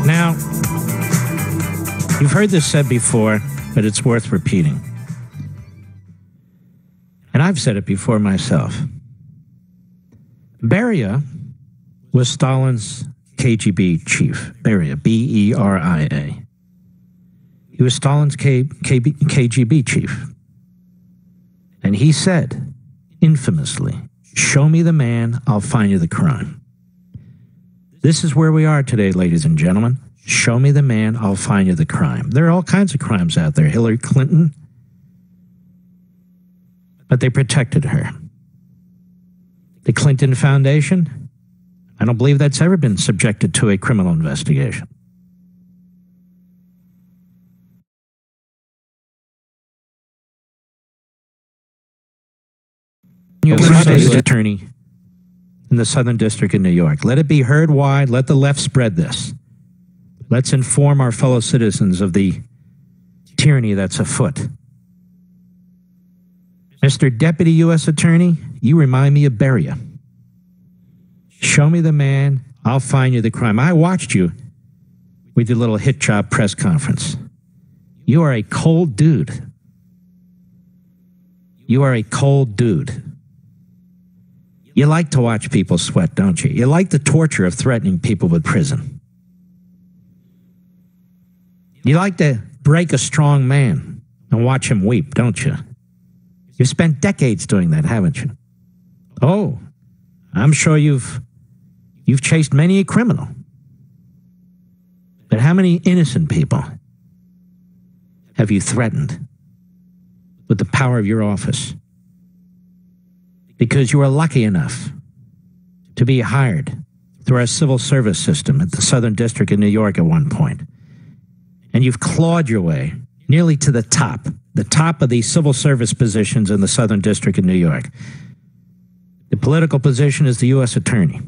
Now, you've heard this said before, but it's worth repeating. And I've said it before myself. Beria was Stalin's KGB chief. Beria, B-E-R-I-A. He was Stalin's KGB chief. And he said, infamously, show me the man, I'll find you the crime. This is where we are today, ladies and gentlemen. Show me the man, I'll find you the crime. There are all kinds of crimes out there. Hillary Clinton, but they protected her. The Clinton Foundation, I don't believe that's ever been subjected to a criminal investigation. You have a state attorney in the Southern District of New York. Let it be heard wide. Let the left spread this. Let's inform our fellow citizens of the tyranny that's afoot. Mr. Deputy U.S. Attorney, you remind me of Beria. Show me the man, I'll find you the crime. I watched you with your little hit job press conference. You are a cold dude. You are a cold dude. You like to watch people sweat, don't you? You like the torture of threatening people with prison. You like to break a strong man and watch him weep, don't you? You've spent decades doing that, haven't you? Oh, I'm sure you've chased many a criminal. But how many innocent people have you threatened with the power of your office? Because you were lucky enough to be hired through our civil service system at the Southern District of New York at one point. And you've clawed your way nearly to the top of the civil service positions in the Southern District of New York. The political position is the U.S. Attorney.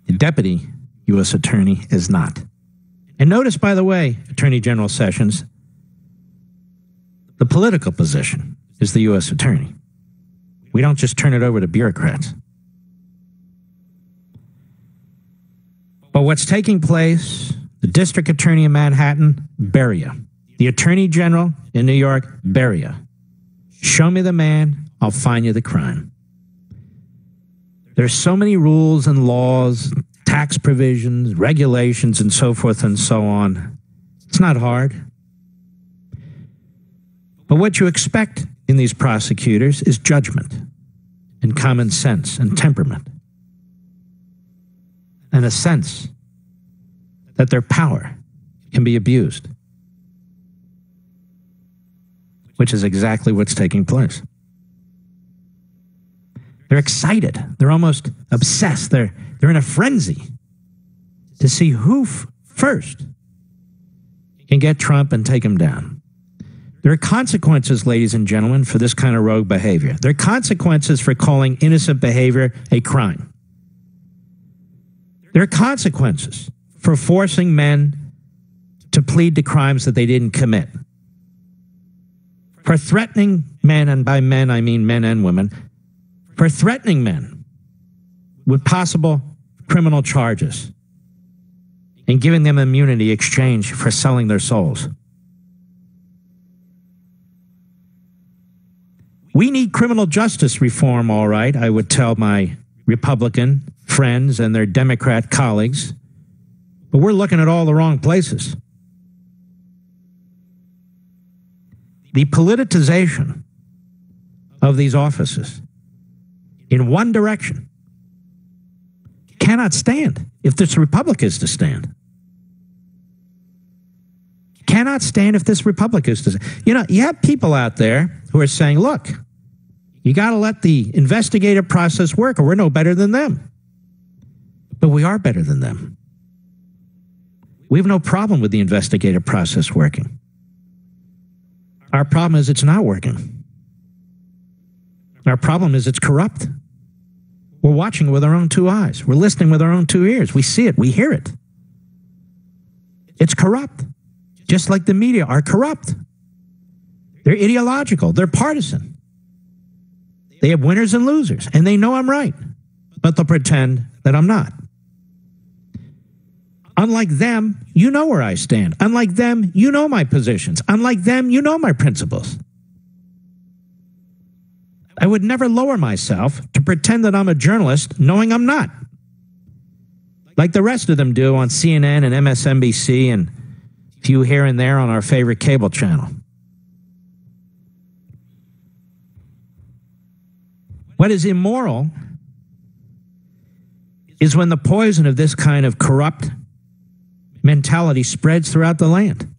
The Deputy U.S. Attorney is not. And notice, by the way, Attorney General Sessions, the political position is the U.S. Attorney. We don't just turn it over to bureaucrats. But what's taking place, the District Attorney in Manhattan, Beria. The Attorney General in New York, Beria. Show me the man, I'll find you the crime. There's so many rules and laws, tax provisions, regulations, and so forth and so on. It's not hard. But what you expect in these prosecutors is judgment and common sense and temperament and a sense that their power can be abused, which is exactly what's taking place. They're excited. They're almost obsessed. They're in a frenzy to see who first can get Trump and take him down. There are consequences, ladies and gentlemen, for this kind of rogue behavior. There are consequences for calling innocent behavior a crime. There are consequences for forcing men to plead to crimes that they didn't commit. For threatening men, and by men I mean men and women, for threatening men with possible criminal charges and giving them immunity in exchange for selling their souls. We need criminal justice reform, all right, I would tell my Republican friends and their Democrat colleagues, but we're looking at all the wrong places. The politicization of these offices in one direction cannot stand if this republic is to stand. Cannot stand if this republic is to stand. You know, you have people out there who are saying, look, you got to let the investigative process work or we're no better than them. But we are better than them. We have no problem with the investigative process working. Our problem is it's not working. Our problem is it's corrupt. We're watching with our own two eyes. We're listening with our own two ears. We see it. We hear it. It's corrupt. Just like the media are corrupt. They're ideological. They're partisan. They have winners and losers, and they know I'm right, but they'll pretend that I'm not. Unlike them, you know where I stand. Unlike them, you know my positions. Unlike them, you know my principles. I would never lower myself to pretend that I'm a journalist knowing I'm not. Like the rest of them do on CNN and MSNBC and a few here and there on our favorite cable channel. What is immoral is when the poison of this kind of corrupt mentality spreads throughout the land.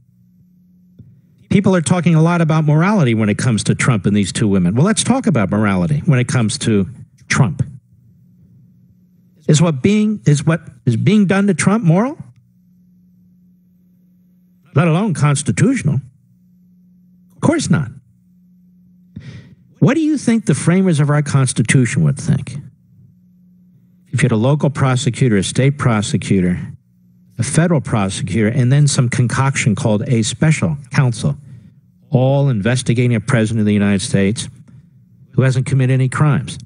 People are talking a lot about morality when it comes to Trump and these two women. Well, let's talk about morality when it comes to Trump. Is what is being done to Trump moral? Let alone constitutional. Of course not. What do you think the framers of our Constitution would think? If you had a local prosecutor, a state prosecutor, a federal prosecutor, and then some concoction called a special counsel, all investigating a president of the United States who hasn't committed any crimes.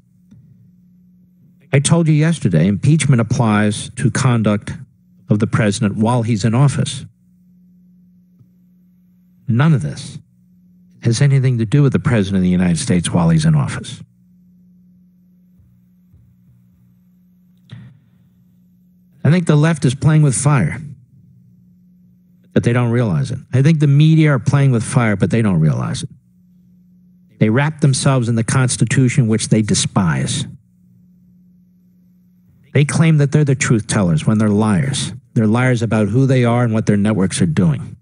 I told you yesterday, impeachment applies to conduct of the president while he's in office. None of this has anything to do with the president of the United States while he's in office. I think the left is playing with fire, but they don't realize it. I think the media are playing with fire, but they don't realize it. They wrap themselves in the Constitution, which they despise. They claim that they're the truth tellers when they're liars. They're liars about who they are and what their networks are doing.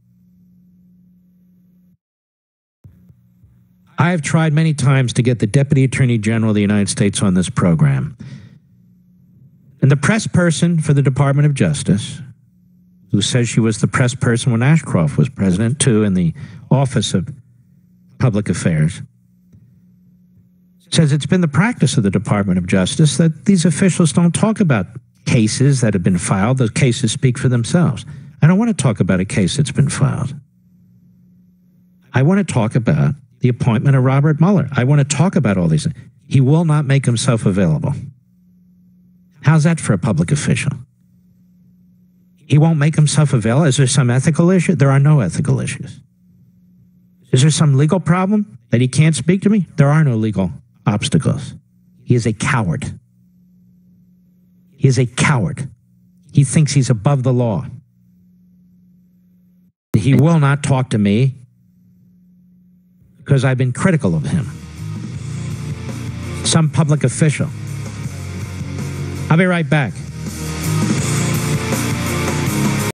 I have tried many times to get the Deputy Attorney General of the United States on this program. And the press person for the Department of Justice, who says she was the press person when Ashcroft was president, too, in the Office of Public Affairs, says it's been the practice of the Department of Justice that these officials don't talk about cases that have been filed. The cases speak for themselves. I don't want to talk about a case that's been filed. I want to talk about the appointment of Robert Mueller. I want to talk about all these things. He will not make himself available. How's that for a public official? He won't make himself available? Is there some ethical issue? There are no ethical issues. Is there some legal problem that he can't speak to me? There are no legal obstacles. He is a coward. He is a coward. He thinks he's above the law. He will not talk to me because I've been critical of him. Some public official. I'll be right back.